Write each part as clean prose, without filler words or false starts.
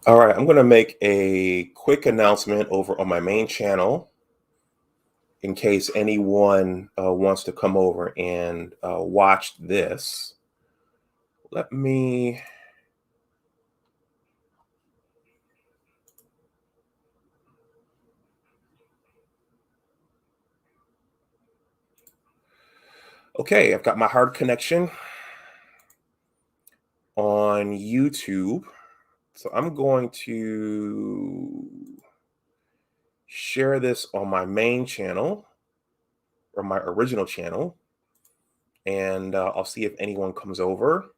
All right, I'm going to make a quick announcement over on my main channel in case anyone wants to come over and watch this. Let me. Okay, I've got my hard connection on YouTube. So I'm going to share this on my main channel or my original channel. And I'll see if anyone comes over.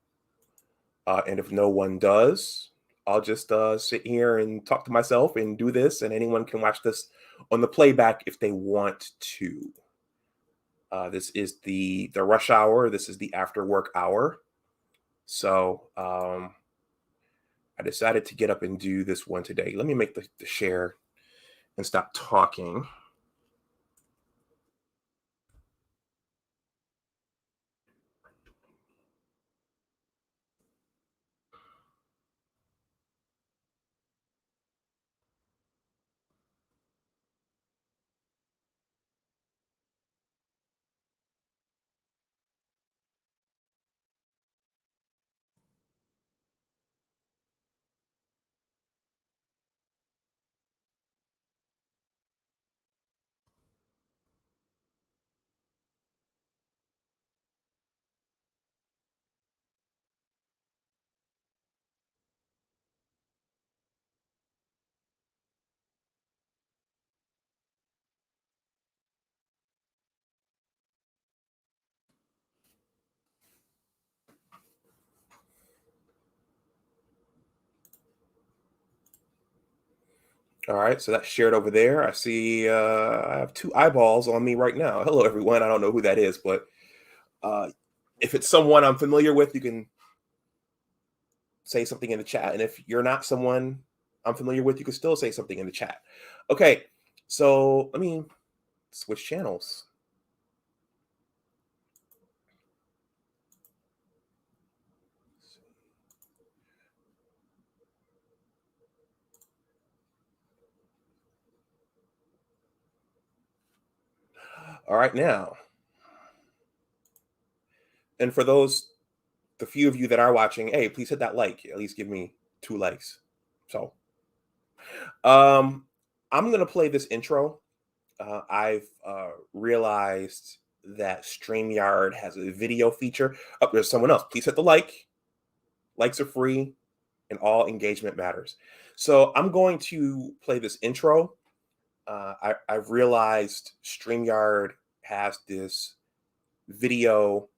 And if no one does, I'll just sit here and talk to myself and do this. And anyone can watch this on the playback if they want to. This is the rush hour. This is the after work hour. So I decided to get up and do this one today. Let me make the share and stop talking. All right, so that's shared over there. I see I have two eyeballs on me right now. Hello, everyone. I don't know who that is, but uh, if it's someone I'm familiar with, you can say something in the chat. And if you're not someone I'm familiar with, you can still say something in the chat. Okay, so let me switch channels. All right, now, and for the few of you that are watching, hey, please hit that like. At least give me 2 likes. So, I'm gonna play this intro. I've realized that StreamYard has a video feature. Oh, there's someone else. Please hit the like. Likes are free, and all engagement matters. So I'm going to play this intro. I've realized StreamYard has this video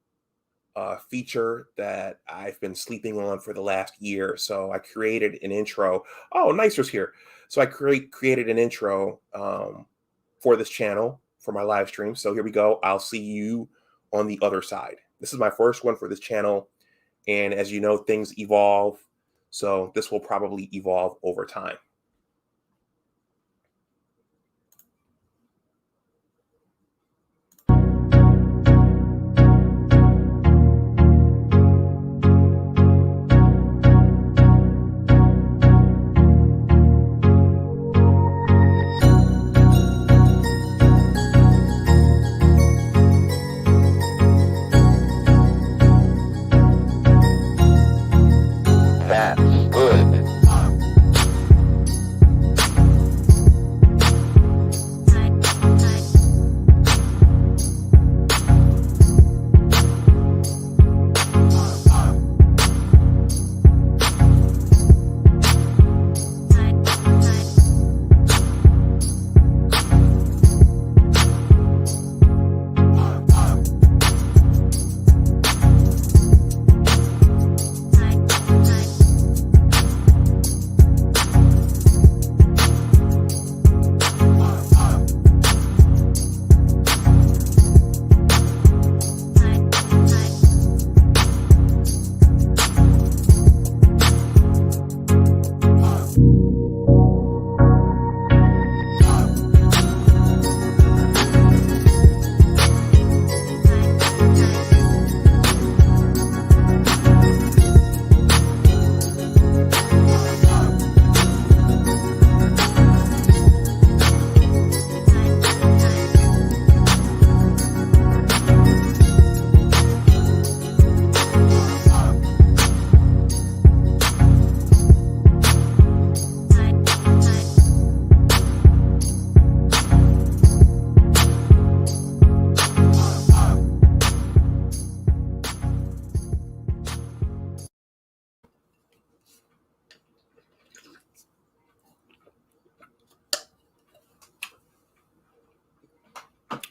feature that I've been sleeping on for the last year. So I created an intro. Oh, Nicer's here. So I created an intro for this channel for my live stream. So here we go. I'll see you on the other side. This is my first one for this channel. And as you know, things evolve. So this will probably evolve over time. That's good.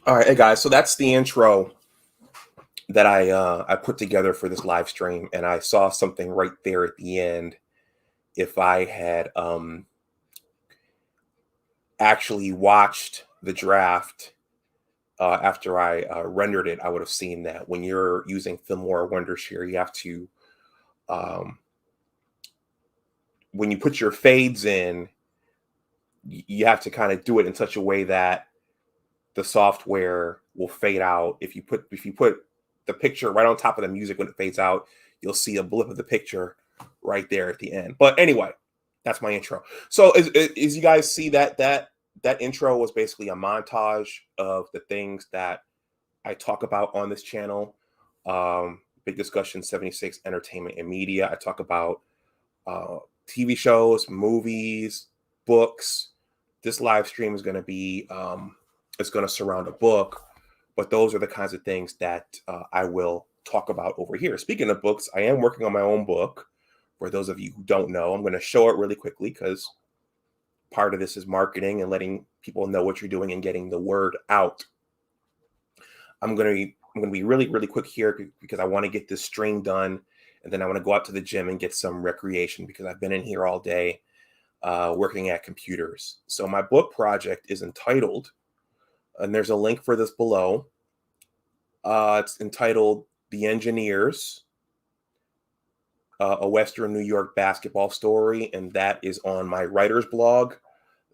All right, hey guys. So that's the intro that I put together for this live stream, and I saw something right there at the end. If I had actually watched the draft after I rendered it, I would have seen that when you're using Filmora Wondershare, you have to um, when you put your fades in, you have to kind of do it in such a way that the software will fade out. If you put the picture right on top of the music when it fades out, you'll see a blip of the picture right there at the end. But anyway, that's my intro. So as you guys see, that intro was basically a montage of the things that I talk about on this channel. Big Discussion 76, Entertainment and Media. I talk about uh, TV shows, movies, books. This live stream is going to be it's going to surround a book, but those are the kinds of things that I will talk about over here. Speaking of books, I am working on my own book. For those of you who don't know, I'm going to show it really quickly because part of this is marketing and letting people know what you're doing and getting the word out. I'm going to be really, really quick here because I want to get this stream done. And then I want to go out to the gym and get some recreation because I've been in here all day working at computers. So my book project is entitled, and there's a link for this below. It's entitled The Engineers, a Western New York basketball story. And that is on my writer's blog.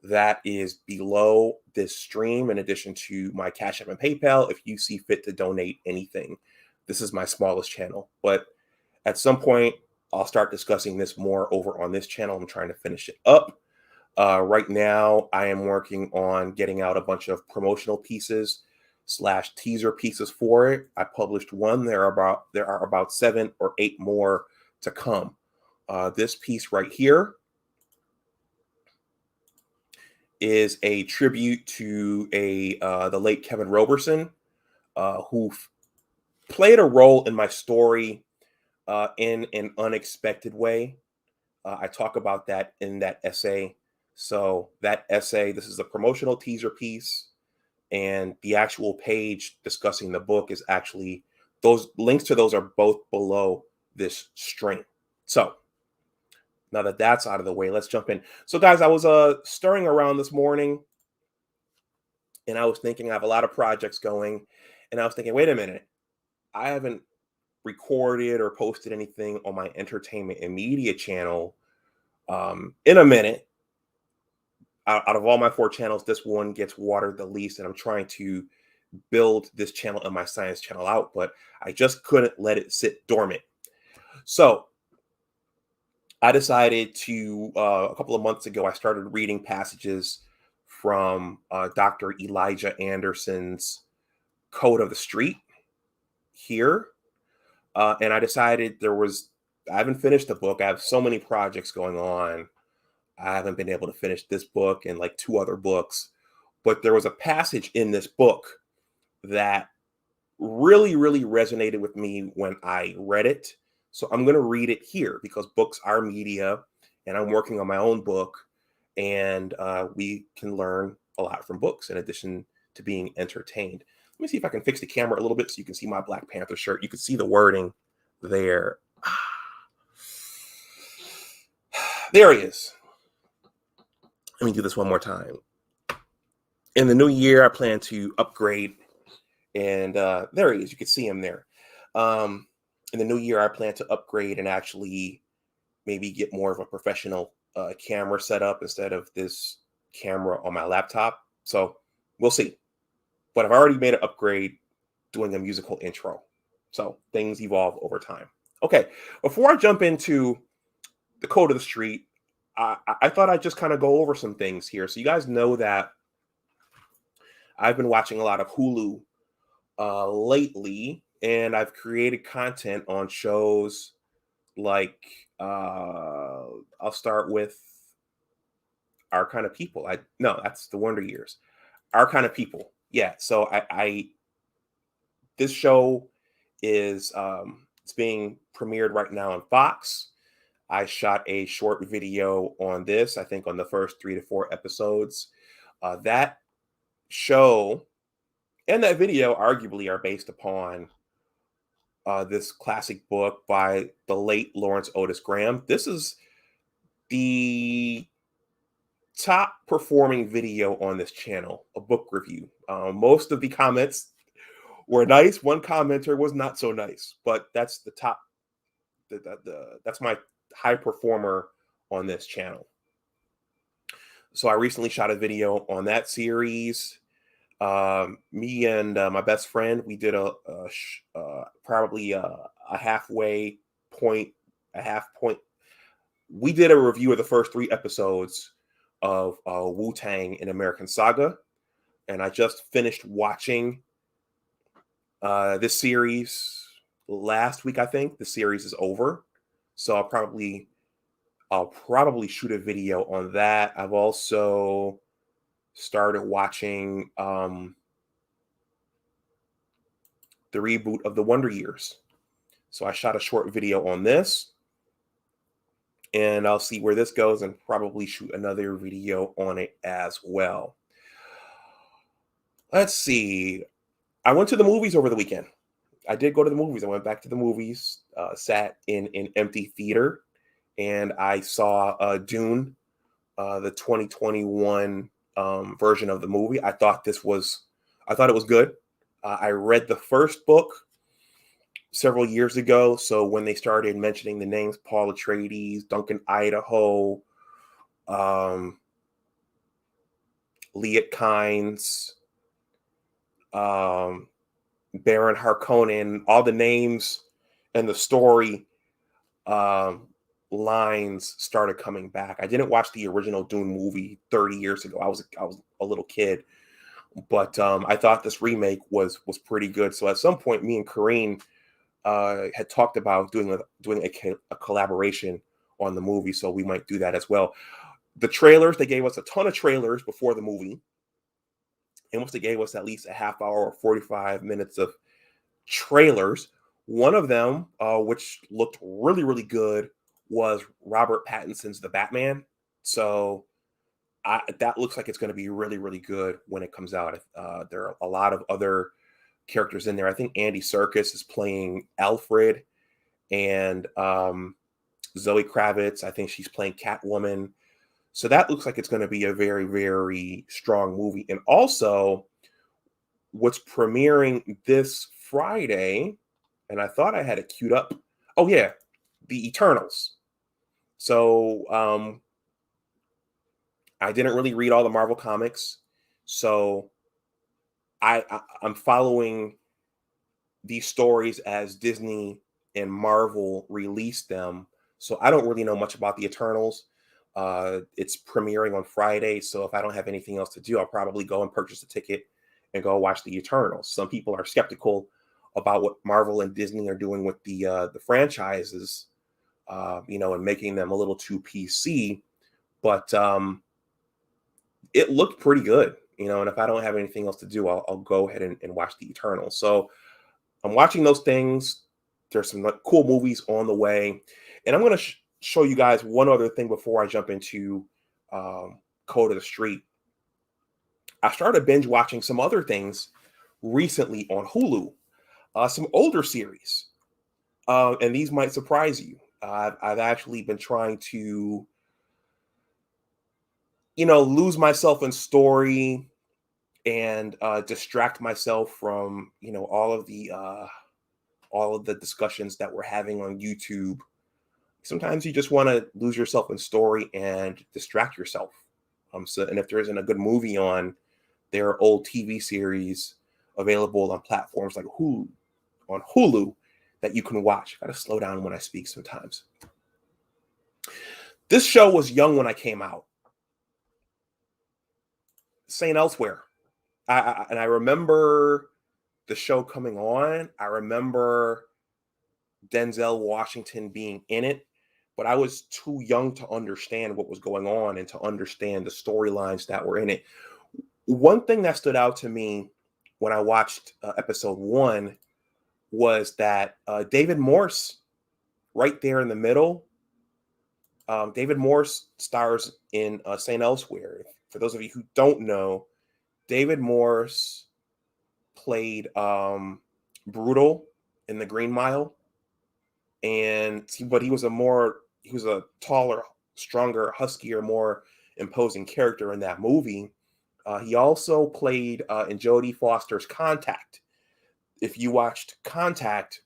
That is below this stream, in addition to my Cash App and PayPal, if you see fit to donate anything. This is my smallest channel, but at some point, I'll start discussing this more over on this channel. I'm trying to finish it up. Right now, I am working on getting out a bunch of promotional pieces / teaser pieces for it. I published one. There are about 7 or 8 more to come. This piece right here is a tribute to the late Kevin Roberson, who played a role in my story in an unexpected way. I talk about that in that essay. So that essay, this is a promotional teaser piece, and the actual page discussing the book is actually, those links to those are both below this stream. So now that that's out of the way, let's jump in. So guys, I was stirring around this morning, and I was thinking I have a lot of projects going, and I was thinking, wait a minute, I haven't recorded or posted anything on my entertainment and media channel in a minute. Out of all my 4 channels, this one gets watered the least, and I'm trying to build this channel and my science channel out, but I just couldn't let it sit dormant. So I decided to, a couple of months ago, I started reading passages from Dr. Elijah Anderson's Code of the Street here. And I decided I haven't finished the book. I have so many projects going on. I haven't been able to finish this book and like 2 other books. But there was a passage in this book that really, really resonated with me when I read it. So I'm going to read it here because books are media, and I'm working on my own book. And we can learn a lot from books in addition to being entertained. Let me see if I can fix the camera a little bit so you can see my Black Panther shirt. You can see the wording there. There he is. Let me do this one more time. In the new year, I plan to upgrade, and there he is. You can see him there. In the new year, I plan to upgrade and actually maybe get more of a professional camera setup instead of this camera on my laptop. So we'll see. But I've already made an upgrade doing a musical intro. So things evolve over time. Okay, before I jump into the Code of the Street, I thought I'd just kind of go over some things here. So you guys know that I've been watching a lot of Hulu lately, and I've created content on shows like, I'll start with Our Kind of People. No, that's The Wonder Years. Our Kind of People. Yeah, so this show is it's being premiered right now on Fox. I shot a short video on this, I think on the first 3 to 4 episodes. That show and that video arguably are based upon this classic book by the late Lawrence Otis Graham. This is the top performing video on this channel, a book review. Most of the comments were nice. One commenter was not so nice, but that's the top. That's my high performer on this channel. So I recently shot a video on that series. Me and my best friend, we did probably a halfway point, a half point. We did a review of the first 3 episodes of Wu-Tang in American Saga, and I just finished watching this series last week. I think the series is over, so I'll probably shoot a video on that. I've also started watching the reboot of the Wonder Years. So I shot a short video on this, and I'll see where this goes and probably shoot another video on it as well. Let's see. I went to the movies over the weekend. I did go to the movies. I went back to the movies, sat in an empty theater, and I saw Dune, the 2021 version of the movie. I thought it was good. I read the first book several years ago, so when they started mentioning the names Paul Atreides, Duncan Idaho, Liet Kynes, Baron Harkonnen, all the names and the story lines started coming back. I didn't watch the original Dune movie 30 years ago. I was a little kid, but I thought this remake was pretty good. So at some point, me and Kareen had talked about doing a collaboration on the movie, so we might do that as well. The trailers, they gave us a ton of trailers before the movie, and once they gave us at least a half hour or 45 minutes of trailers. One of them, which looked really, really good, was Robert Pattinson's The Batman. So that looks like it's going to be really, really good when it comes out. There are a lot of other characters in there. I think Andy Serkis is playing Alfred, and Zoe Kravitz, I think she's playing Catwoman. So that looks like it's going to be a very, very strong movie. And also, what's premiering this Friday, and I thought I had it queued up. Oh yeah, the Eternals. So I didn't really read all the Marvel comics, so I'm following these stories as Disney and Marvel release them. So I don't really know much about the Eternals. It's premiering on Friday, so if I don't have anything else to do, I'll probably go and purchase a ticket and go watch the Eternals. Some people are skeptical about what Marvel and Disney are doing with the franchises, and making them a little too PC. But it looked pretty good, and if I don't have anything else to do, I'll go ahead and watch the Eternals. So I'm watching those things. There's some cool movies on the way. And I'm going to show you guys one other thing before I jump into Code of the Street. I started binge watching some other things recently on Hulu, some older series. And these might surprise you. I've actually been trying to, lose myself in story and distract myself from, all of the discussions that we're having on YouTube. Sometimes you just want to lose yourself in story and distract yourself. And if there isn't a good movie on, there are old TV series available on platforms like Hulu that you can watch. I gotta slow down when I speak sometimes. This show was young when I came out. St. Elsewhere. I remember the show coming on. I remember Denzel Washington being in it, but I was too young to understand what was going on and to understand the storylines that were in it. One thing that stood out to me when I watched episode 1 was that David Morse, right there in the middle, David Morse stars in St. Elsewhere. For those of you who don't know, David Morse played Brutal in The Green Mile, but he was a taller, stronger, huskier, more imposing character in that movie. He also played in Jodie Foster's Contact. If you watched Contact,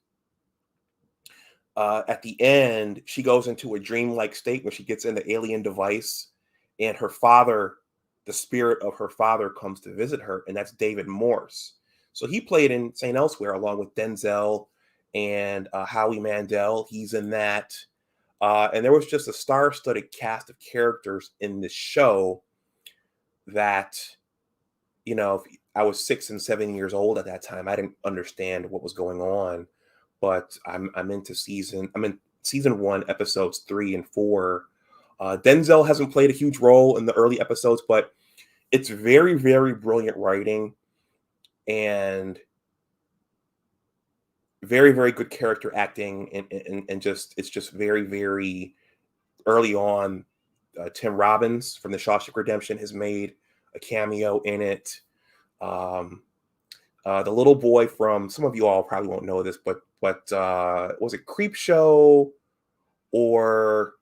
at the end, she goes into a dreamlike state when she gets in the alien device, and her father, the spirit of her father, comes to visit her, and that's David Morse. So he played in St. Elsewhere along with Denzel and Howie Mandel. He's in that. And there was just a star-studded cast of characters in this show that, I was 6 and 7 years old at that time. I didn't understand what was going on, but I'm in season 1, episodes 3 and 4. Denzel hasn't played a huge role in the early episodes, but it's very, very brilliant writing and very, very good character acting, and it's just very, very early on. Tim Robbins from The Shawshank Redemption has made a cameo in it. The little boy from, some of you all probably won't know this, but was it Creepshow, or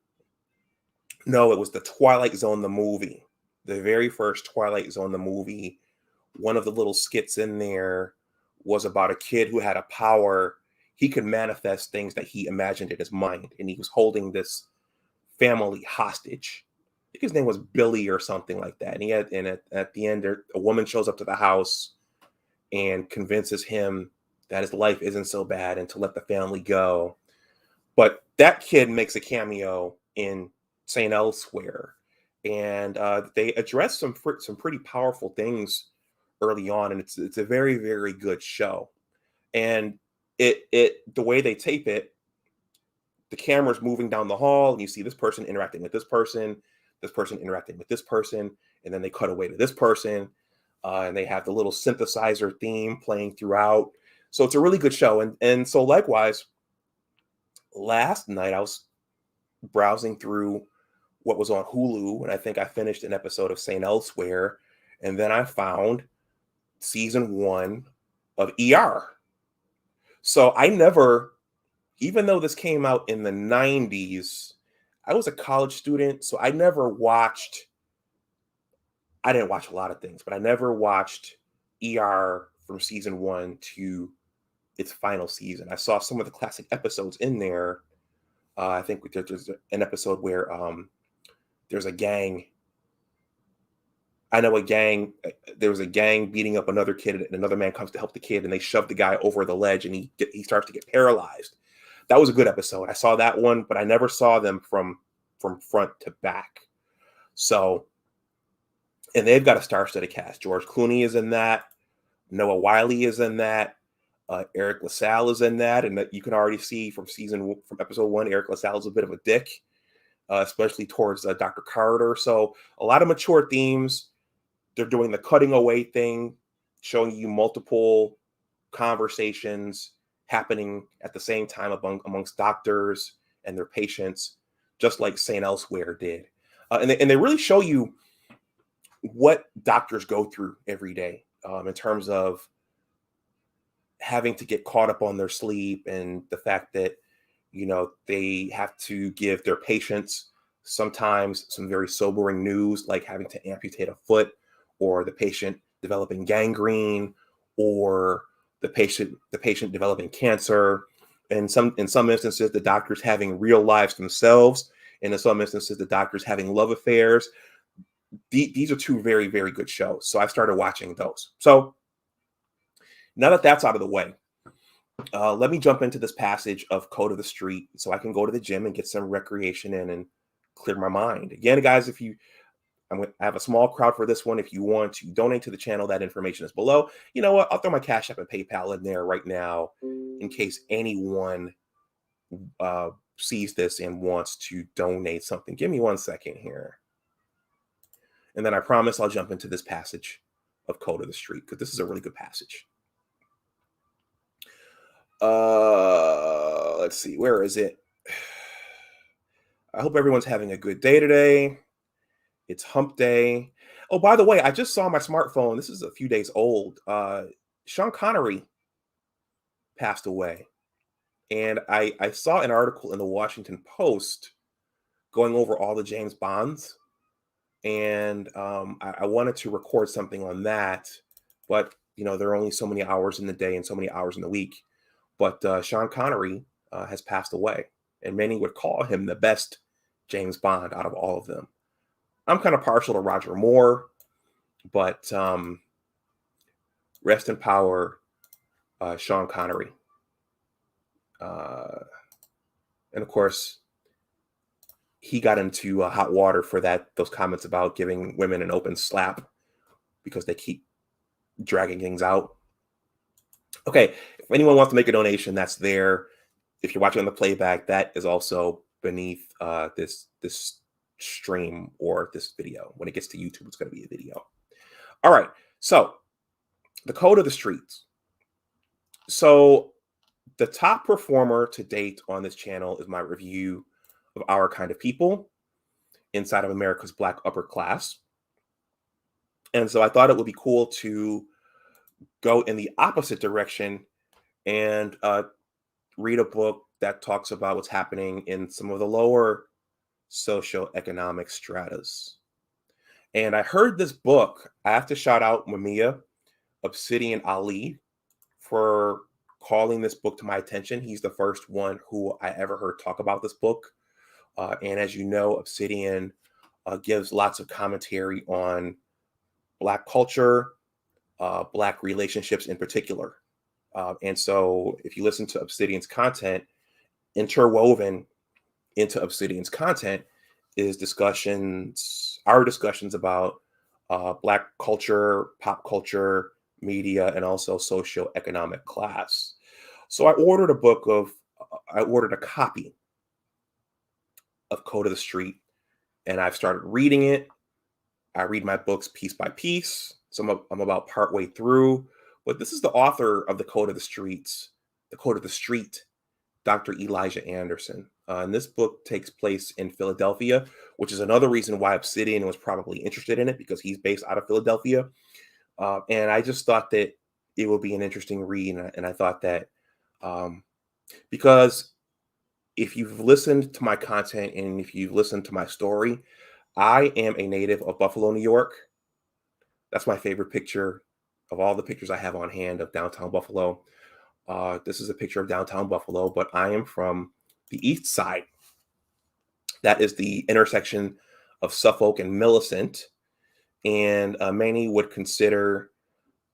no, it was the Twilight Zone, the movie, the very first Twilight Zone, the movie. One of the little skits in there was about a kid who had a power. He could manifest things that he imagined in his mind, and he was holding this family hostage. I think his name was Billy or something like that. And at the end, a woman shows up to the house and convinces him that his life isn't so bad and to let the family go. But that kid makes a cameo in St. Elsewhere, and they address some pretty powerful things early on, and it's a very, very good show. And the way they tape it, the camera's moving down the hall, and you see this person interacting with this person interacting with this person, and then they cut away to this person, and they have the little synthesizer theme playing throughout. So it's a really good show. And so likewise, last night I was browsing through what was on Hulu, and I think I finished an episode of St. Elsewhere, and then I found season 1 of ER. So I never, even though this came out in the 90s, I was a college student, so I didn't watch a lot of things, but I never watched ER from season 1 to its final season. I saw some of the classic episodes in there. I think there's an episode where there's a gang. I know there was a gang beating up another kid, and another man comes to help the kid, and they shove the guy over the ledge, and he starts to get paralyzed. That was a good episode. I saw that one, but I never saw them from front to back. So, and they've got a star-studded cast. George Clooney is in that. Noah Wiley is in that. Eric LaSalle is in that, and that you can already see from episode 1, Eric LaSalle is a bit of a dick, especially towards Dr. Carter. So a lot of mature themes. They're doing the cutting away thing, showing you multiple conversations happening at the same time amongst doctors and their patients, just like St. Elsewhere did. And they really show you what doctors go through every day in terms of having to get caught up on their sleep, and the fact that, they have to give their patients sometimes some very sobering news, like having to amputate a foot, or the patient developing gangrene, or the patient developing cancer. And in some instances, the doctors having real lives themselves, and in some instances, the doctors having love affairs. These are 2 very, very good shows. So I started watching those. So now that that's out of the way, let me jump into this passage of Code of the Street so I can go to the gym and get some recreation in and clear my mind. Again, guys, I have a small crowd for this one. If you want to donate to the channel, that information is below. You know what? I'll throw my Cash App and PayPal in there right now in case anyone sees this and wants to donate something. Give me 1 second here. And then I promise I'll jump into this passage of Code of the Street, because this is a really good passage. Let's see. Where is it? I hope everyone's having a good day today. It's hump day. Oh, by the way, I just saw my smartphone. This is a few days old. Sean Connery passed away. And I saw an article in the Washington Post going over all the James Bonds. And I wanted to record something on that. But, there are only so many hours in the day and so many hours in the week. But Sean Connery has passed away. And many would call him the best James Bond out of all of them. I'm kind of partial to Roger Moore, but rest in power, Sean Connery. And of course, he got into hot water for those comments about giving women an open slap because they keep dragging things out. Okay, if anyone wants to make a donation, that's there. If you're watching on the playback, that is also beneath this stream or this video. When it gets to YouTube, it's going to be a video. All right, so the code of the streets. So the top performer to date on this channel is my review of Our Kind of People inside of America's Black upper class. And so I thought it would be cool to go in the opposite direction and read a book that talks about what's happening in some of the lower socioeconomic stratas. And I heard this book. I have to shout out Mamiya Obsidian Ali for calling this book to my attention. He's the first one who I ever heard talk about this book. And as you know, Obsidian gives lots of commentary on Black culture, Black relationships in particular. And so if you listen to Obsidian's content, interwoven into Obsidian's content is our discussions about Black culture, pop culture, media, and also socioeconomic class. So I ordered a copy of Code of the Street, and I've started reading it. I read my books piece by piece. So I'm about partway through, but this is the author of the Code of the Street, Dr. Elijah Anderson. And this book takes place in Philadelphia, which is another reason why Obsidian was probably interested in it, because he's based out of Philadelphia. And I just thought that it would be an interesting read. And I thought that because if you've listened to my content and if you've listened to my story, I am a native of Buffalo, New York. That's my favorite picture of all the pictures I have on hand of downtown Buffalo. This is a picture of downtown Buffalo, but I am from the East Side. That is the intersection of Suffolk and Millicent. And many would consider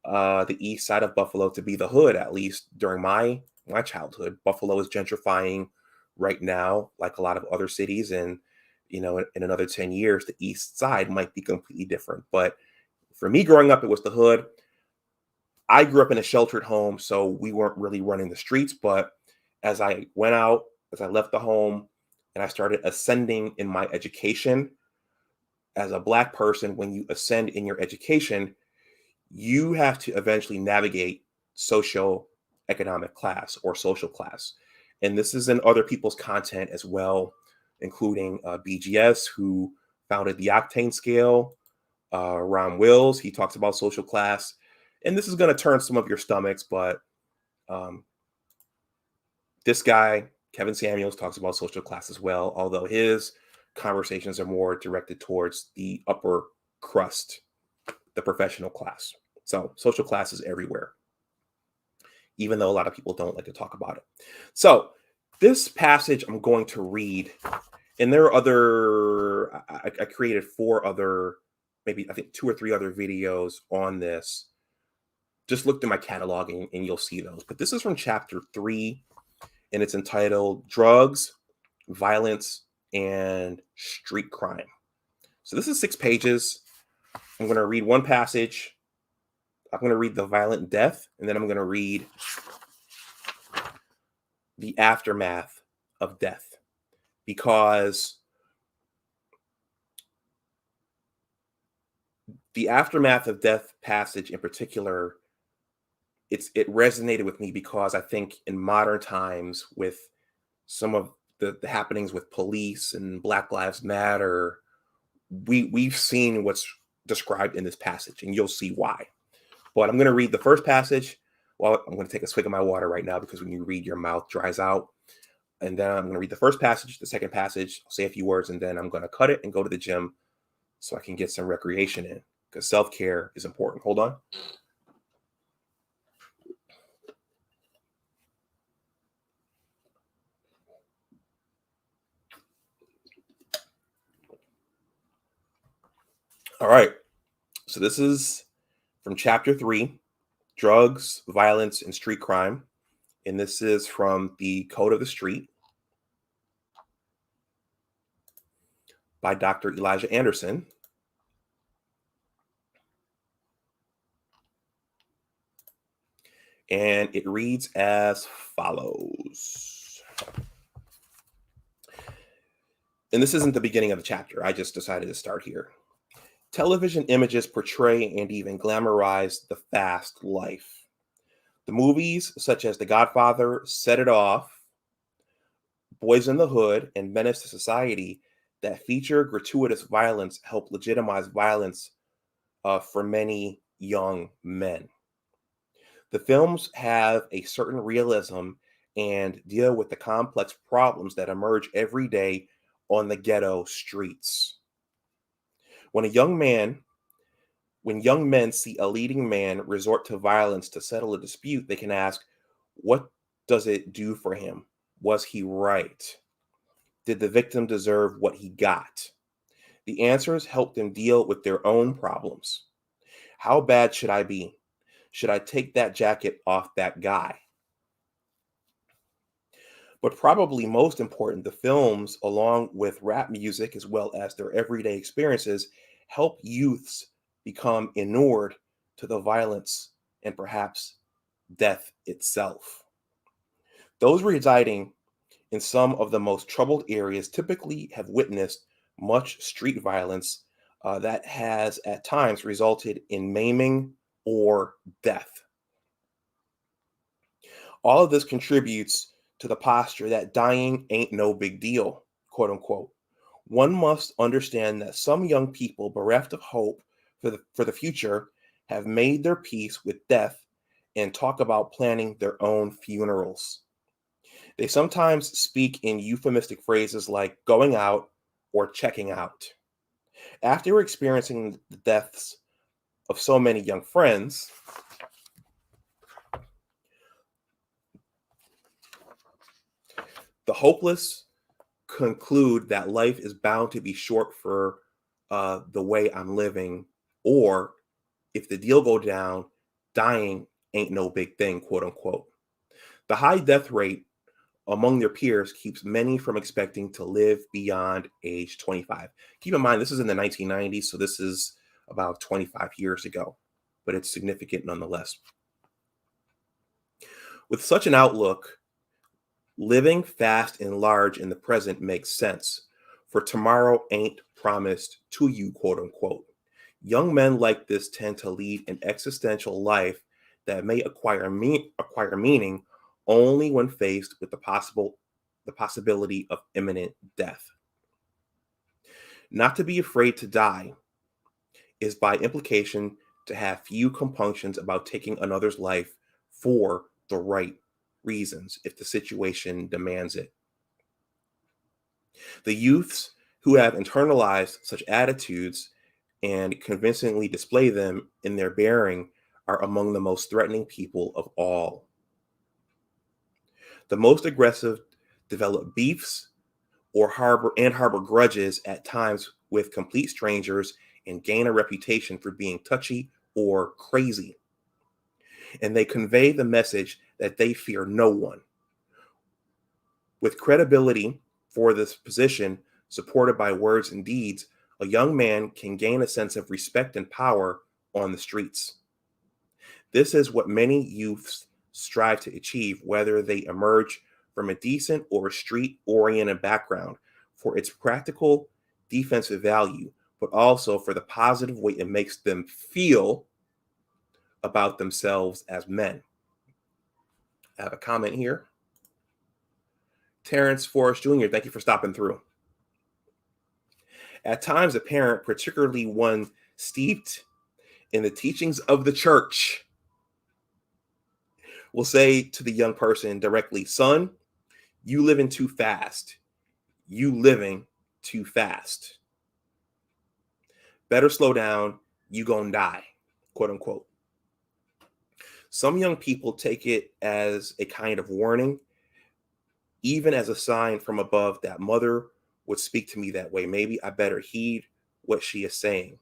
the East Side of Buffalo to be the hood, at least during my childhood. Buffalo is gentrifying right now, like a lot of other cities. And, in another 10 years, the East Side might be completely different. But for me growing up, it was the hood. I grew up in a sheltered home, so we weren't really running the streets. But as I went out, as I left the home, and I started ascending in my education, as a Black person, when you ascend in your education, you have to eventually navigate socio-economic class or social class. And this is in other people's content as well, including BGS, who founded the Octane Scale. Ron Wills, he talks about social class. And this is going to turn some of your stomachs, but this guy, Kevin Samuels, talks about social class as well, although his conversations are more directed towards the upper crust, the professional class. So social class is everywhere, even though a lot of people don't like to talk about it. So this passage I'm going to read, and there are I created 4 other, maybe I think 2 or 3 other videos on this. Just look through my cataloging and you'll see those. But this is from chapter 3, and it's entitled Drugs, Violence, and Street Crime. So this is 6 pages. I'm going to read one passage. I'm going to read the violent death, and then I'm going to read the aftermath of death, because the aftermath of death passage in particular, it resonated with me because I think in modern times, with some of the happenings with police and Black Lives Matter, we've seen what's described in this passage, and you'll see why. But I'm going to read the first passage. Well, I'm going to take a swig of my water right now because when you read, your mouth dries out. And then I'm going to read the first passage, the second passage, I'll say a few words, and then I'm going to cut it and go to the gym so I can get some recreation in, because self-care is important. Hold on. All right. So this is from chapter 3, Drugs, Violence, and Street Crime. And this is from the Code of the Street by Dr. Elijah Anderson. And it reads as follows. And this isn't the beginning of the chapter. I just decided to start here. Television images portray and even glamorize the fast life. The movies, such as The Godfather, Set It Off, Boys in the Hood, and Menace to Society, that feature gratuitous violence help legitimize violence for many young men. The films have a certain realism and deal with the complex problems that emerge every day on the ghetto streets. When young men see a leading man resort to violence to settle a dispute, they can ask, what does it do for him? Was he right? Did the victim deserve what he got? The answers help them deal with their own problems. How bad should I be? Should I take that jacket off that guy? But probably most important, the films, along with rap music as well as their everyday experiences, help youths become inured to the violence and perhaps death itself. Those residing in some of the most troubled areas typically have witnessed much street violence that has at times resulted in maiming or death. All of this contributes to the posture that dying ain't no big deal, quote unquote. One must understand that some young people bereft of hope for the future have made their peace with death and talk about planning their own funerals. They sometimes speak in euphemistic phrases like going out or checking out. After experiencing the deaths of so many young friends, the hopeless conclude that life is bound to be short for the way I'm living, or if the deal go down, dying ain't no big thing, quote unquote. The high death rate among their peers keeps many from expecting to live beyond age 25. Keep in mind, this is in the 1990s, so this is about 25 years ago, but it's significant nonetheless. With such an outlook, living fast and large in the present makes sense, for tomorrow ain't promised to you, quote unquote. Young men like this tend to lead an existential life that may acquire meaning only when faced with the possibility of imminent death. Not to be afraid to die is by implication to have few compunctions about taking another's life for the right reasons if the situation demands it. The youths who have internalized such attitudes and convincingly display them in their bearing are among the most threatening people of all. The most aggressive develop beefs or harbor grudges at times with complete strangers and gain a reputation for being touchy or crazy. And they convey the message that they fear no one. With credibility for this position, supported by words and deeds, a young man can gain a sense of respect and power on the streets. This is what many youths strive to achieve, whether they emerge from a decent or a street-oriented background, for its practical defensive value, but also for the positive way it makes them feel about themselves as men. I have a comment here. Terrence Forrest Jr., thank you for stopping through. At times, a parent, particularly one steeped in the teachings of the church will say to the young person directly, son, you living too fast. You living too fast. Better slow down. You gonna die, quote unquote. Some young people take it as a kind of warning, even as a sign from above that mother would speak to me that way. Maybe I better heed what she is saying.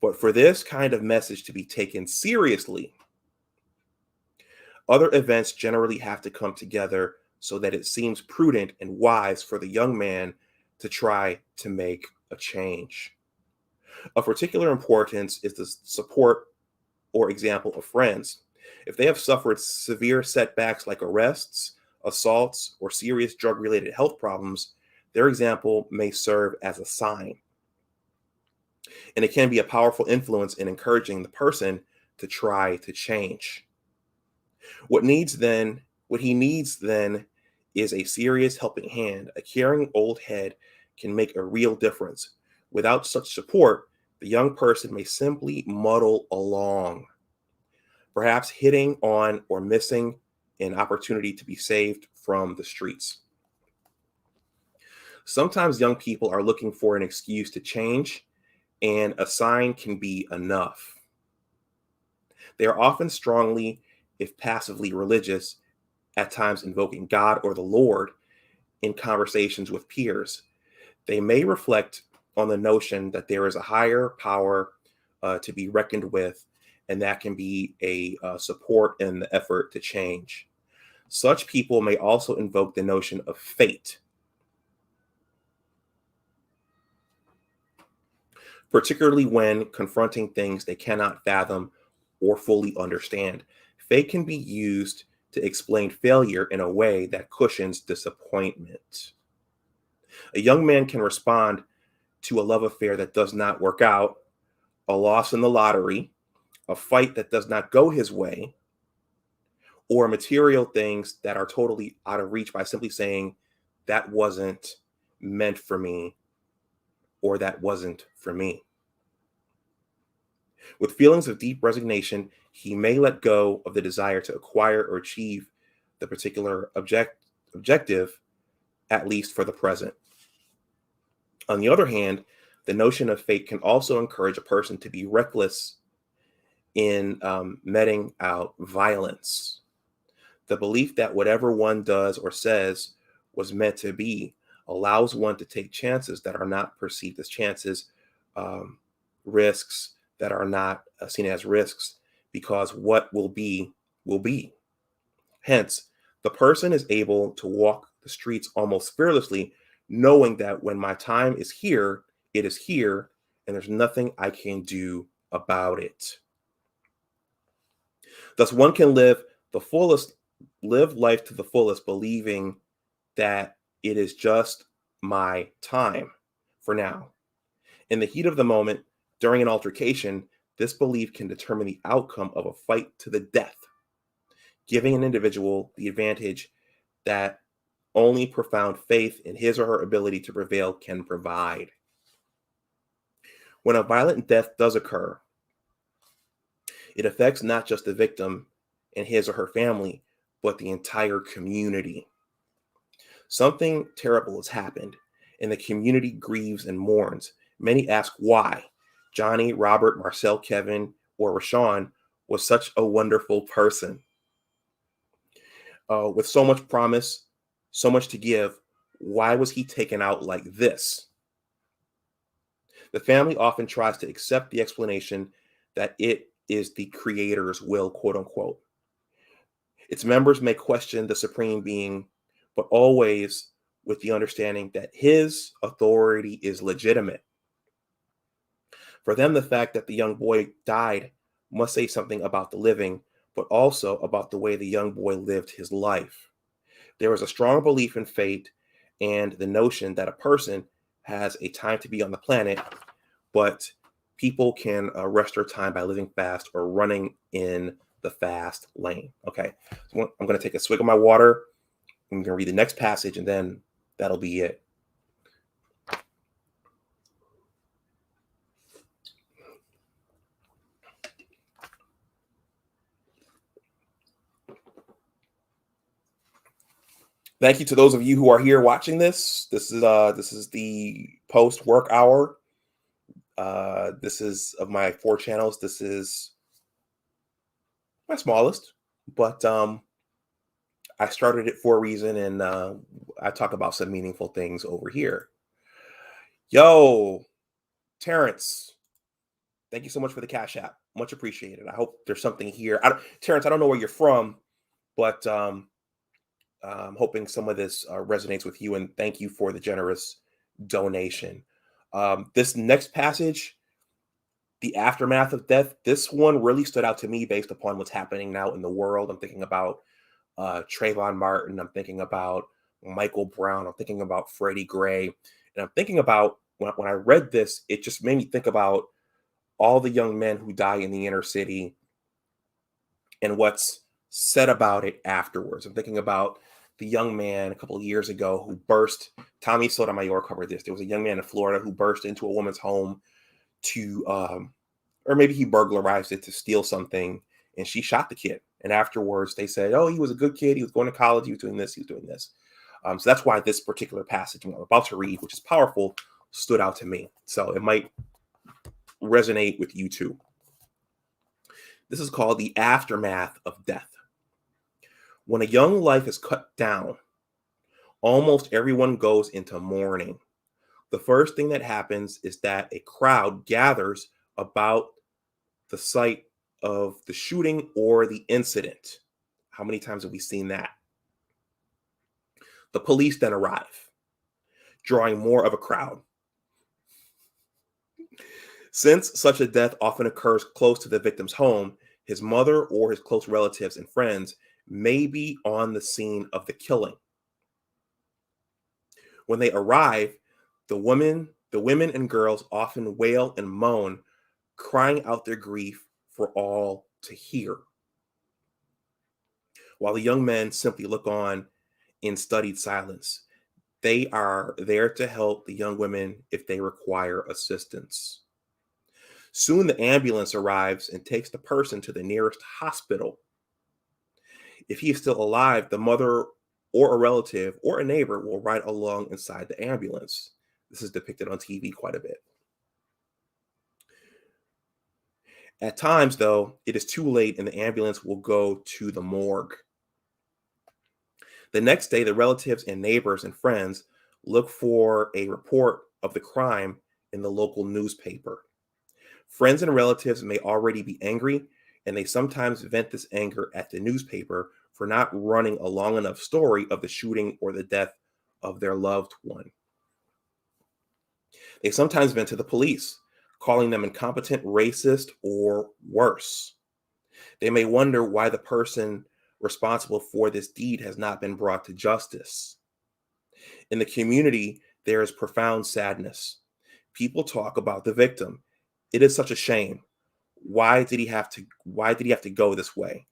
But for this kind of message to be taken seriously, other events generally have to come together so that it seems prudent and wise for the young man to try to make a change. Of particular importance is the support or example of friends. If they have suffered severe setbacks like arrests, assaults, or serious drug related health problems, their example may serve as a sign. And it can be a powerful influence in encouraging the person to try to change. What he needs then is a serious helping hand. A caring old head can make a real difference. Without such support, the young person may simply muddle along, perhaps hitting on or missing an opportunity to be saved from the streets. Sometimes young people are looking for an excuse to change, and a sign can be enough. They are often strongly, if passively, religious, at times invoking God or the Lord in conversations with peers. They may reflect on the notion that there is a higher power to be reckoned with, and that can be a support in the effort to change. Such people may also invoke the notion of fate, particularly when confronting things they cannot fathom or fully understand. Fate can be used to explain failure in a way that cushions disappointment. A young man can respond to a love affair that does not work out, a loss in the lottery, a fight that does not go his way, or material things that are totally out of reach by simply saying, that wasn't meant for me, or that wasn't for me. With feelings of deep resignation, he may let go of the desire to acquire or achieve the particular objective, at least for the present. On the other hand, the notion of fate can also encourage a person to be reckless in meting out violence. The belief that whatever one does or says was meant to be allows one to take chances that are not perceived as chances, risks that are not seen as risks, because what will be will be. Hence, the person is able to walk the streets almost fearlessly, knowing that when my time is here, it is here, and there's nothing I can do about it. Thus, one can live life to the fullest, believing that it is just my time for now. In the heat of the moment, during an altercation, this belief can determine the outcome of a fight to the death, giving an individual the advantage that only profound faith in his or her ability to prevail can provide. When a violent death does occur, it affects not just the victim and his or her family, but the entire community. Something terrible has happened, and the community grieves and mourns. Many ask why. Johnny, Robert, Marcel, Kevin, or Rashawn was such a wonderful person. With so much promise, so much to give, why was he taken out like this? The family often tries to accept the explanation that it is the creator's will, quote unquote. Its members may question the supreme being, but always with the understanding that his authority is legitimate. For them, the fact that the young boy died must say something about the living, but also about the way the young boy lived his life. There is a strong belief in fate and the notion that a person has a time to be on the planet, but people can rest their time by living fast or running in the fast lane. Okay, so I'm going to take a swig of my water. I'm going to read the next passage, and then that'll be it. Thank you to those of you who are here watching this. This is the post work hour. This is of my 4 channels. This is my smallest, but I started it for a reason, and I talk about some meaningful things over here. Yo, Terrence, thank you so much for the Cash App. Much appreciated. I hope there's something here. Terrence, I don't know where you're from, but I'm hoping some of this resonates with you, and thank you for the generous donation. This next passage, the aftermath of death, this one really stood out to me based upon what's happening now in the world. I'm thinking about Trayvon Martin. I'm thinking about Michael Brown. I'm thinking about Freddie Gray. And I'm thinking about, when I read this, it just made me think about all the young men who die in the inner city and what's said about it afterwards. I'm thinking about the young man a couple of years ago who burst. Tommy Sotomayor covered this. There was a young man in Florida who burst into a woman's home to, or maybe he burglarized it to steal something, and she shot the kid. And afterwards, they said, "Oh, he was a good kid. He was going to college. He was doing this. He was doing this." So that's why this particular passage I'm about to read, which is powerful, stood out to me. So it might resonate with you too. This is called The Aftermath of Death. When a young life is cut down, almost everyone goes into mourning. The first thing that happens is that a crowd gathers about the site of the shooting or the incident. How many times have we seen that? The police then arrive, drawing more of a crowd. Since such a death often occurs close to the victim's home, his mother or his close relatives and friends may be on the scene of the killing. When they arrive, the women and girls often wail and moan, crying out their grief for all to hear, while the young men simply look on in studied silence. They are there to help the young women if they require assistance. Soon the ambulance arrives and takes the person to the nearest hospital. If he is still alive, the mother or a relative or a neighbor will ride along inside the ambulance. This is depicted on TV quite a bit. At times, though, it is too late and the ambulance will go to the morgue. The next day, the relatives and neighbors and friends look for a report of the crime in the local newspaper. Friends and relatives may already be angry, and they sometimes vent this anger at the newspaper for not running a long enough story of the shooting or the death of their loved one. They sometimes vent to the police, calling them incompetent, racist, or worse. They may wonder why the person responsible for this deed has not been brought to justice. In the community, there is profound sadness. People talk about the victim. It is such a shame. Why did he have to go this way?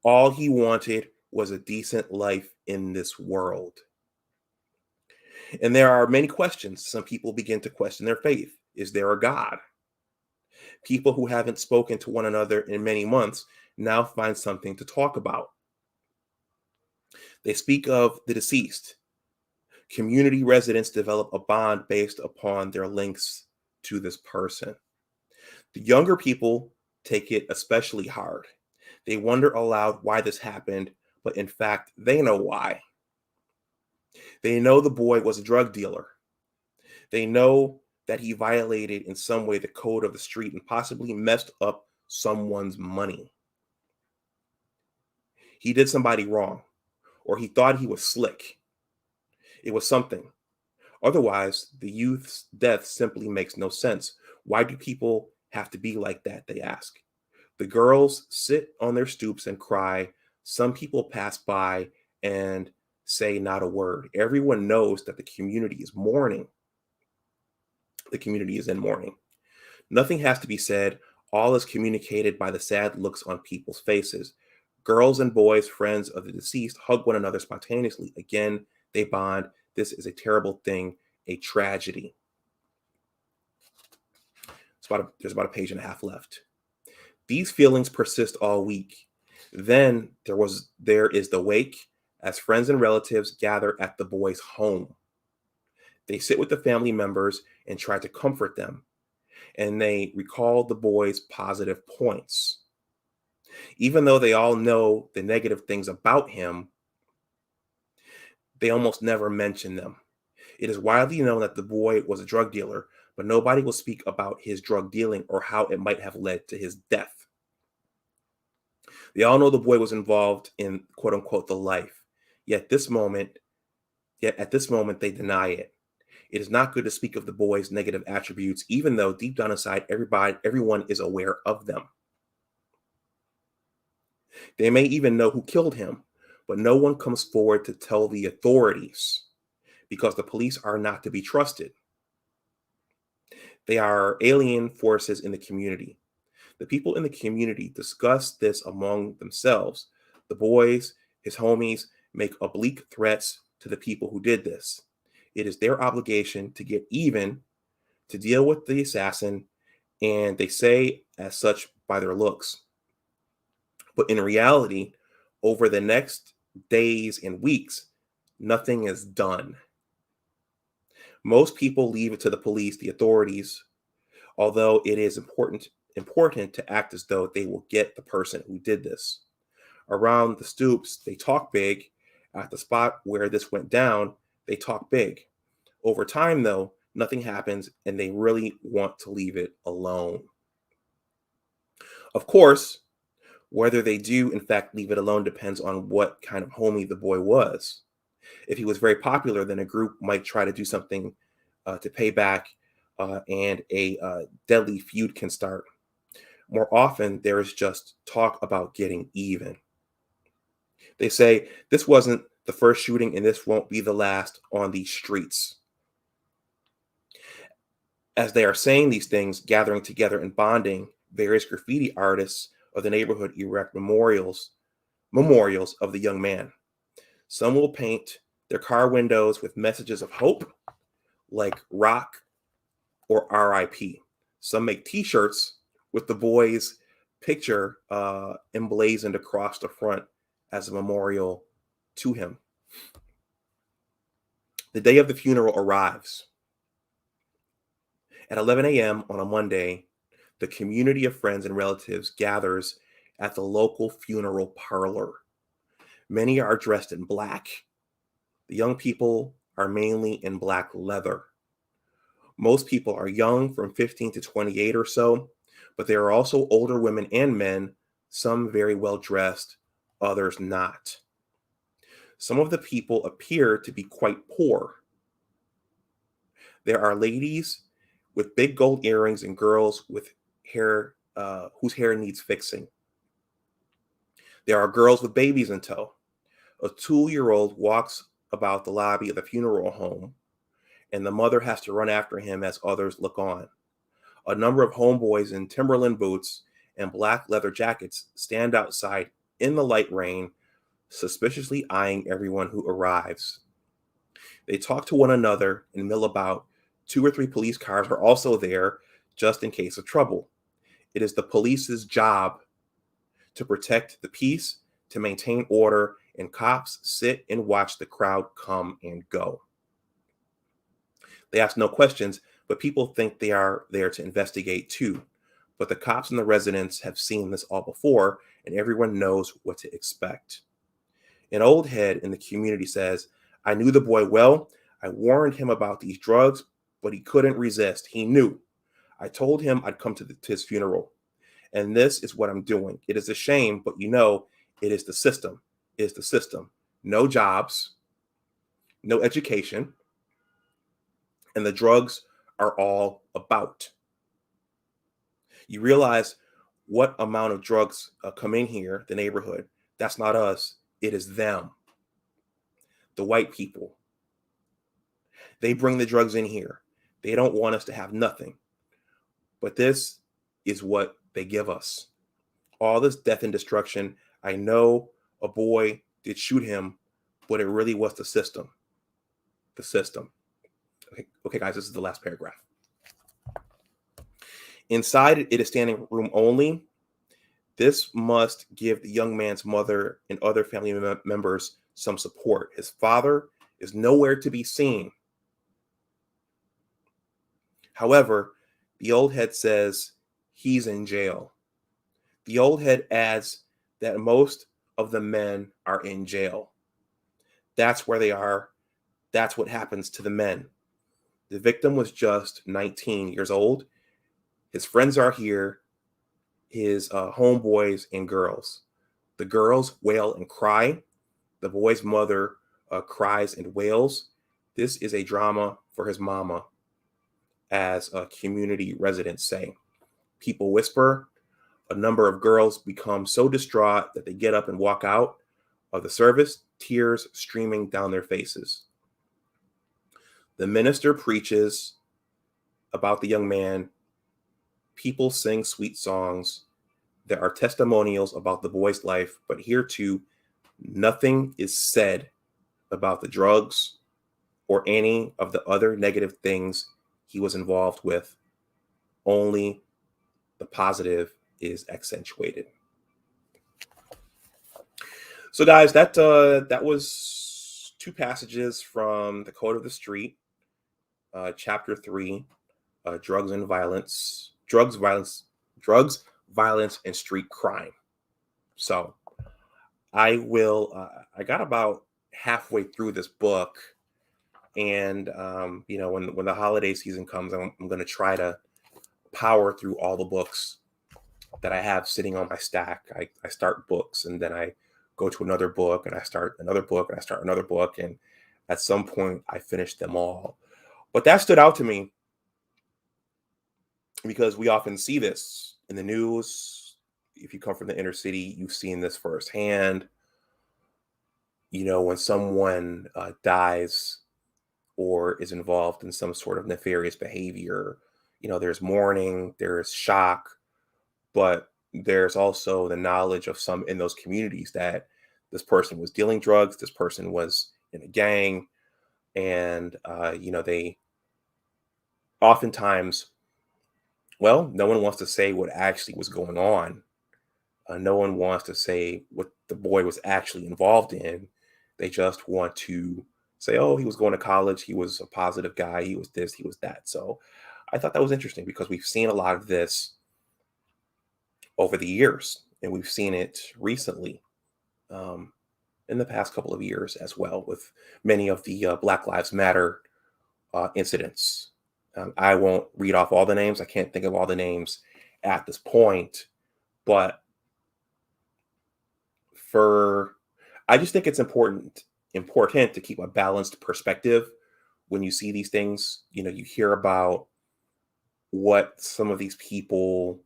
All he wanted was a decent life in this world. And there are many questions. Some people begin to question their faith. Is there a God? People who haven't spoken to one another in many months now find something to talk about. They speak of the deceased. Community residents develop a bond based upon their links to this person. The younger people take it especially hard. They wonder aloud why this happened, but in fact, they know why. They know the boy was a drug dealer. They know that he violated in some way the code of the street and possibly messed up someone's money. He did somebody wrong, or he thought he was slick. It was something. Otherwise, the youth's death simply makes no sense. Why do people have to be like that, they ask. The girls sit on their stoops and cry. Some people pass by and say not a word. Everyone knows that the community is mourning. The community is in mourning. Nothing has to be said. All is communicated by the sad looks on people's faces. Girls and boys, friends of the deceased, hug one another spontaneously. Again, they bond. This is a terrible thing, a tragedy. There's about a page and a half left. These feelings persist all week. Then there is the wake, as friends and relatives gather at the boy's home. They sit with the family members and try to comfort them, and they recall the boy's positive points. Even though they all know the negative things about him, they almost never mention them. It is widely known that the boy was a drug dealer, but nobody will speak about his drug dealing or how it might have led to his death. They all know the boy was involved in quote unquote the life. Yet at this moment they deny it. It is not good to speak of the boy's negative attributes, even though deep down inside everyone is aware of them. They may even know who killed him, but no one comes forward to tell the authorities because the police are not to be trusted. They are alien forces in the community. The people in the community discuss this among themselves. The boys, his homies, make oblique threats to the people who did this. It is their obligation to get even, to deal with the assassin, and they say as such by their looks. But in reality, over the next days and weeks, nothing is done. Most people leave it to the police, the authorities, although it is important to act as though they will get the person who did this. Around the stoops, they talk big. At the spot where this went down, they talk big. Over time, though, nothing happens, and they really want to leave it alone. Of course, whether they do, in fact, leave it alone depends on what kind of homie the boy was. If he was very popular, then a group might try to do something to pay back, and a deadly feud can start. More often, there is just talk about getting even. They say, this wasn't the first shooting, and this won't be the last on these streets. As they are saying these things, gathering together and bonding, various graffiti artists of the neighborhood erect memorials of the young man. Some will paint their car windows with messages of hope, like rock or RIP. Some make t-shirts with the boy's picture emblazoned across the front as a memorial to him. The day of the funeral arrives. At 11 a.m. on a Monday, the community of friends and relatives gathers at the local funeral parlor. Many are dressed in black. The young people are mainly in black leather. Most people are young, from 15 to 28 or so, but there are also older women and men, some very well dressed, others not. Some of the people appear to be quite poor. There are ladies with big gold earrings and girls with hair whose hair needs fixing. There are girls with babies in tow. A 2-year-old walks about the lobby of the funeral home, and the mother has to run after him as others look on. A number of homeboys in Timberland boots and black leather jackets stand outside in the light rain, suspiciously eyeing everyone who arrives. They talk to one another and mill about. 2 or 3 police cars are also there, just in case of trouble. It is the police's job to protect the peace, to maintain order, and cops sit and watch the crowd come and go. They ask no questions, but people think they are there to investigate too. But the cops and the residents have seen this all before, and everyone knows what to expect. An old head in the community says, I knew the boy well. I warned him about these drugs, but he couldn't resist. He knew. I told him I'd come to his funeral. And this is what I'm doing. It is a shame, but it is the system. It is the system. No jobs, no education, and the drugs are all about. You realize what amount of drugs come in here, the neighborhood. That's not us. It is them, the white people. They bring the drugs in here. They don't want us to have nothing. But this is what they give us. All this death and destruction. I know a boy did shoot him, but it really was the system. The system. Okay, guys, this is the last paragraph. Inside, it is standing room only. This must give the young man's mother and other family members some support. His father is nowhere to be seen. However, the old head says he's in jail. The old head adds that most of the men are in jail. That's where they are. That's what happens to the men. The victim was just 19 years old. His friends are here, his homeboys and girls. The girls wail and cry. The boy's mother cries and wails. This is a drama for his mama, as community residents say. People whisper. A number of girls become so distraught that they get up and walk out of the service, tears streaming down their faces. The minister preaches about the young man. People sing sweet songs. There are testimonials about the boy's life, but here too, nothing is said about the drugs or any of the other negative things he was involved with. Only the positive is accentuated. So, guys, that was two passages from The Code of the Street, Chapter 3, Drugs, Violence, and Street Crime. So, I got about halfway through this book, and when the holiday season comes, I'm going to try to power through all the books that I have sitting on my stack. I start books, and then I go to another book, and I start another book, and I start another book, and at some point I finish them all. But that stood out to me because we often see this in the news. If you come from the inner city, you've seen this firsthand. When someone dies or is involved in some sort of nefarious behavior, there's mourning, there's shock, but there's also the knowledge of some in those communities that this person was dealing drugs, this person was in a gang, and they oftentimes, no one wants to say what actually was going on. No one wants to say what the boy was actually involved in. They just want to say, oh, he was going to college, he was a positive guy, he was this, he was that. So I thought that was interesting because we've seen a lot of this over the years, and we've seen it recently in the past couple of years as well, with many of the Black Lives Matter incidents. I won't read off all the names. I can't think of all the names at this point, but I just think it's important to keep a balanced perspective when you see these things. You hear about what some of these people,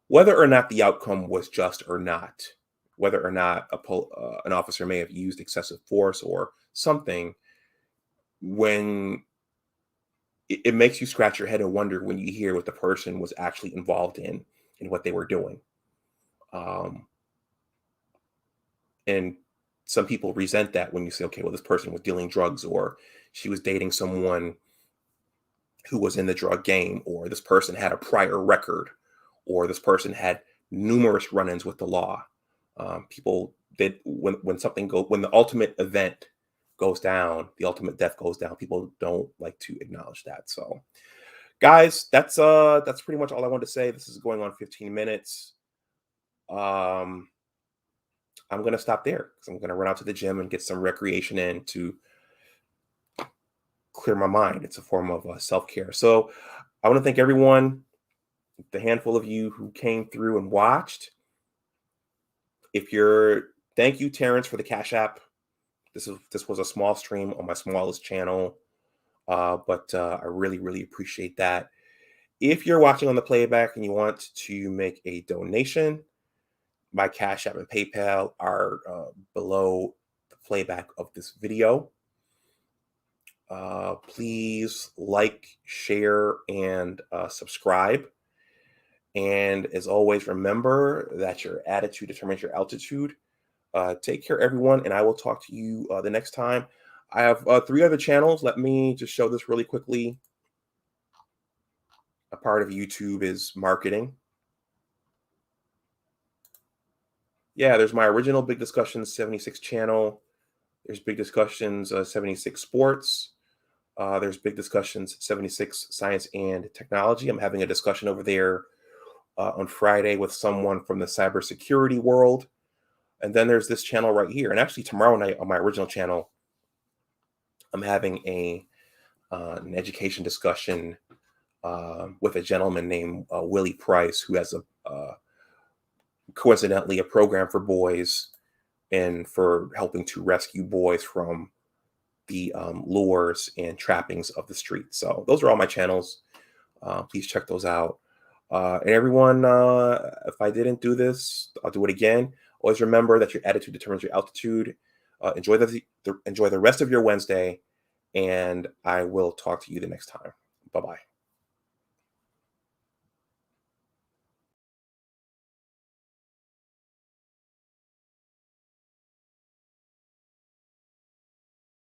whether or not the outcome was just or not, whether or not an officer may have used excessive force or something, when it makes you scratch your head and wonder when you hear what the person was actually involved in and what they were doing. And some people resent that when you say, okay, well, this person was dealing drugs, or she was dating someone who was in the drug game, or this person had a prior record, or this person had numerous run-ins with the law. People did when the ultimate event goes down, the ultimate death goes down, people don't like to acknowledge that. So, guys, that's pretty much all I wanted to say. This is going on 15 minutes. I'm going to stop there because I'm going to run out to the gym and get some recreation in to clear my mind. It's a form of self-care. So I want to thank everyone, the handful of you who came through and watched. Thank you, Terrence, for the Cash App. This was a small stream on my smallest channel, but I really, really appreciate that. If you're watching on the playback and you want to make a donation, my Cash App and PayPal are below the playback of this video. Please like, share, and subscribe. And as always, remember that your attitude determines your altitude. Take care, everyone, and I will talk to you the next time. I have 3 other channels. Let me just show this really quickly. A part of YouTube is marketing. Yeah, there's my original Big Discussions 76 channel. There's big discussions, 76 sports. There's big discussions, 76 science and technology. I'm having a discussion over there on Friday with someone from the cybersecurity world. And then there's this channel right here. And actually tomorrow night on my original channel, I'm having an education discussion with a gentleman named Willie Price, who has coincidentally a program for boys and for helping to rescue boys from the lures and trappings of the street. So those are all my channels. Please check those out. And everyone, if I didn't do this, I'll do it again. Always remember that your attitude determines your altitude. Enjoy the rest of your Wednesday, and I will talk to you the next time. Bye-bye.